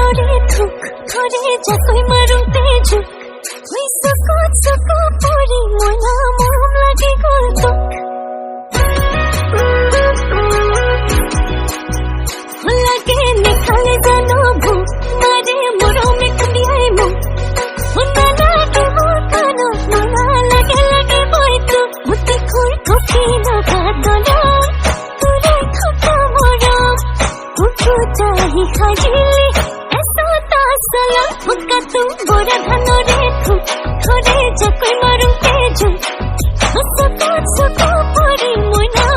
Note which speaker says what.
Speaker 1: ধানৰে থুক ধৰে জাকৈ মাৰোতে জোক হৈ চকুত চকু পৰি মইনা মৰম লাগি গ'ল তোক লাগে নেখালে জানো ভোক মাৰে মৰমে খুন্দিয়াই মোক শুনা লাগে মোৰ কাণত মনা লাগে লাগে মই তোক মুঠি খুৰ কফি লগা দলা তোৰে থকা মৰম উঠোতাহি সাজিলি এচটা চলা মুকাটো বৰা ধানৰে থুক ধৰে জাকৈ মাৰোতে জোক চকুত চকু পৰি মইনা